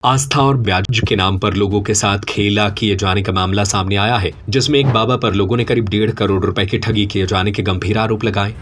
आस्था और ब्याज के नाम पर लोगों के साथ खेला किए जाने का मामला सामने आया है, जिसमें एक बाबा पर लोगों ने करीब 1.5 करोड़ रुपए की ठगी किए जाने के गंभीर आरोप लगाए।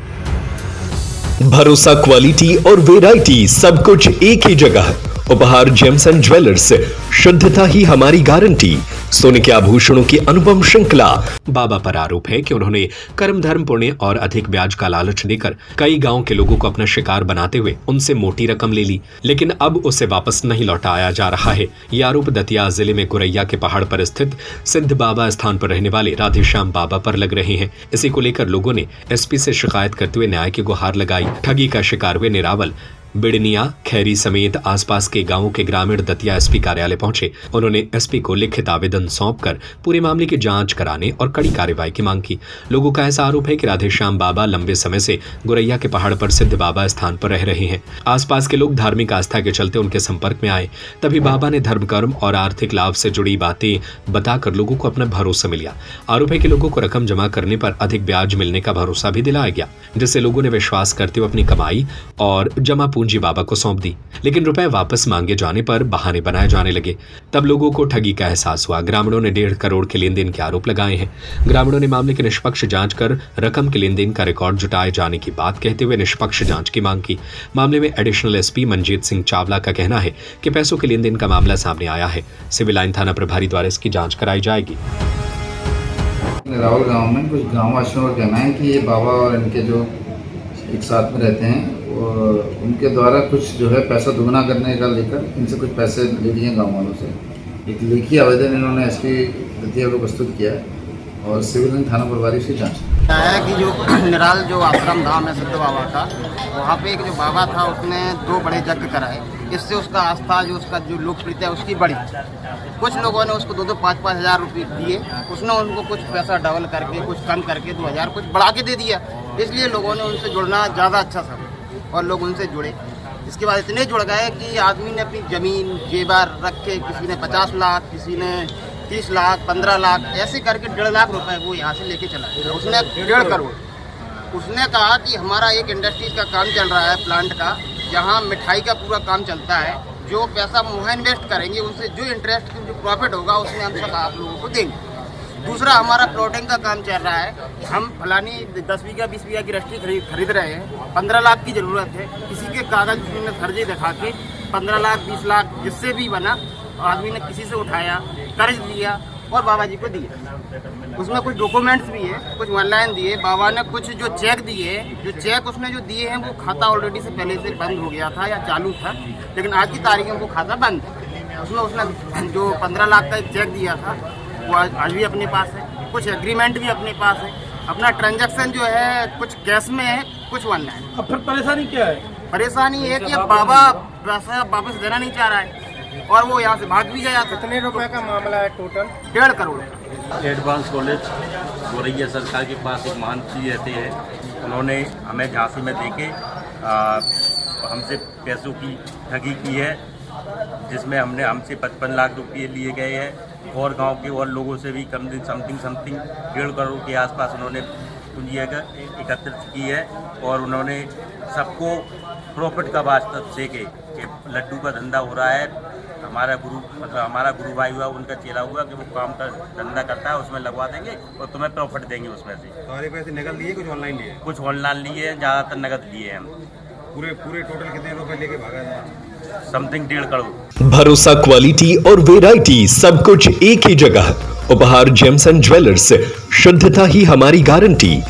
भरोसा, क्वालिटी और वैरायटी सब कुछ एक ही जगह। उपहार जेम्स एंड ज्वेलर्स, शुद्धता ही हमारी गारंटी। सोने के आभूषणों की अनुपम श्रृंखला। बाबा पर आरोप है कि उन्होंने कर्म धर्म पुण्य और अधिक ब्याज का लालच देकर कई गांव के लोगों को अपना शिकार बनाते हुए उनसे मोटी रकम ले ली, लेकिन अब उसे वापस नहीं लौटाया जा रहा है। ये आरोप दतिया जिले में गुरैया के पहाड़ पर स्थित सिद्ध बाबा स्थान पर रहने वाले राधेश्याम बाबा पर लग रहे हैं। इसी को लेकर लोगों ने एसपी से शिकायत करते हुए न्याय की गुहार लगाई। ठगी का शिकार हुए निरावल, बिड़निया, खैरी समेत आसपास के गांवों के ग्रामीण दतिया एसपी कार्यालय पहुंचे। उन्होंने एसपी को लिखित आवेदन सौंपकर पूरे मामले की जांच कराने और कड़ी कार्रवाई की मांग की। लोगों का ऐसा आरोप है कि राधेश्याम बाबा लंबे समय से गुरैया के पहाड़ पर सिद्ध बाबा स्थान पर रह रहे हैं। आसपास के लोग धार्मिक आस्था के चलते उनके संपर्क में आए, तभी बाबा ने धर्म कर्म और आर्थिक लाभ से जुड़ी बातें बताकर लोगों को अपना भरोसा मिला। आरोप है कि लोगों को रकम जमा करने पर अधिक ब्याज मिलने का भरोसा भी दिलाया गया, जिससे लोगों ने विश्वास करते हुए अपनी कमाई और जमा पूंजी बाबा को सौंप दी। लेकिन रुपए वापस मांगे जाने पर बहाने बनाए जाने लगे। तब लोगों को ठगी का एहसास हुआ। ग्रामीणों ने 1.5 करोड़ के लेन देन के आरोप लगाए हैं। ग्रामीणों ने मामले की निष्पक्ष जांच कर रकम के लेन देन का रिकॉर्ड जुटाए जाने की बात कहते हुए निष्पक्ष जांच की मांग की। मामले में एडिशनल एसपी मनजीत सिंह चावला का कहना है कि पैसों के लेन देन का मामला सामने आया है। सिविल लाइन थाना प्रभारी द्वारा इसकी जांच कराई जाएगी। रावल गांव में कुछ गांववासियों का कहना है कि ये बाबा और इनके जो एक साथ में रहते हैं और उनके द्वारा कुछ जो है पैसा दुगना करने का लेकर इनसे कुछ पैसे ले लिए गाँव वालों से। एक लिखित आवेदन इन्होंने एसपी दतिया को प्रस्तुत किया है और सिविल लाइन थाना प्रभारी से जांच है कि जो निराल जो आश्रम धाम है सिद्ध बाबा का, वहाँ पे एक जो बाबा था उसने 2 बड़े यज्ञ कराए। इससे उसका आस्था जो उसका जो लोकप्रियता है उसकी बढ़ी। कुछ लोगों ने उसको 2-2, 5-5 हज़ार रुपये दिए। उसने उनको कुछ पैसा डबल करके, कुछ कम करके 2,000 कुछ बढ़ा के दे दिया। इसलिए लोगों ने उनसे जुड़ना ज़्यादा अच्छा था और लोग उनसे जुड़े। इसके बाद इतने जुड़ गए कि आदमी ने अपनी ज़मीन जेवर रख के, किसी ने 50 लाख, किसी ने 30 लाख, 15 लाख, ऐसे करके 1.5 लाख रुपए वो यहाँ से लेके चला गया। उसने 1.5 करोड़। उसने कहा कि हमारा एक इंडस्ट्रीज का काम चल रहा है, प्लांट का, जहाँ मिठाई का पूरा काम चलता है। जो पैसा वहाँ इन्वेस्ट करेंगे, उनसे जो इंटरेस्ट जो प्रॉफिट होगा उसमें हम सब आप लोगों को देंगे। दूसरा, हमारा प्लॉटिंग का काम चल रहा है। हम फलानी 10 बीघा 20 बीघा की रस्टी खरीद रहे हैं, 15 लाख की ज़रूरत है। किसी के कागज में फर्जी दिखा के 15 लाख 20 लाख जिससे भी बना, आदमी ने किसी से उठाया, कर्ज लिया और बाबा जी को दिया। उसमें कुछ डॉक्यूमेंट्स भी है, कुछ ऑनलाइन दिए। बाबा ने कुछ जो चेक दिए, जो चेक उसने जो दिए हैं वो खाता ऑलरेडी से पहले से बंद हो गया था या चालू था, लेकिन आज की तारीख में वो खाता बंद है। उसमें उसने जो 15 लाख का एक चेक दिया था वो आज भी अपने पास है। कुछ एग्रीमेंट भी अपने पास है। अपना ट्रांजैक्शन जो है कुछ कैश में है, कुछ ऑनलाइन। अब फिर परेशानी क्या है? परेशानी है कि अब बाबा पैसा वापस देना नहीं चाह रहा है और वो यहाँ से भाग भी गया। कितने रुपए का मामला है टोटल? 1.5 करोड़। एडवांस कॉलेज गोरैया सरकार के पास एक महान जी रहते हैं। उन्होंने हमें झांसी में देके हमसे पैसों की ठगी की है, जिसमें हमसे 55 लाख रुपये लिए गए हैं और गांव के और लोगों से भी समथिंग 1.5 करोड़ के आसपास उन्होंने पूंजी एकत्रित की है। और उन्होंने सबको प्रॉफिट का वास्ता दे के लड्डू का धंधा हो रहा है। हमारा गुरु भाई हुआ, उनका चेला हुआ कि वो काम का धंधा करता है, उसमें लगवा देंगे और तुम्हें प्रॉफिट देंगे उसमें से। सारे पैसे नगद लिए, कुछ ऑनलाइन लिए? कुछ ऑनलाइन लिए हैं, ज़्यादातर नगद लिए हैं हम। पूरे टोटल कितने रुपए लेके भागा है? समथिंग 1.5 करोड़। भरोसा, क्वालिटी और वैरायटी सब कुछ एक ही जगह। उपहार जेम्स एंड ज्वेलर्स, शुद्धता ही हमारी गारंटी।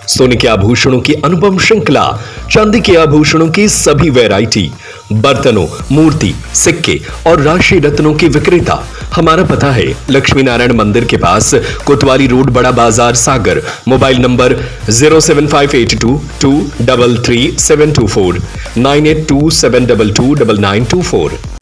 सोने के आभूषणों की अनुपम श्रृंखला, चांदी के आभूषणों की सभी वैरायटी, बर्तनों, मूर्ति, सिक्के और राशि रत्नों की विक्रेता। हमारा पता है लक्ष्मी नारायण मंदिर के पास, कोतवाली रोड, बड़ा बाजार, सागर। Mobile number 07582 233 724 982 722 9924।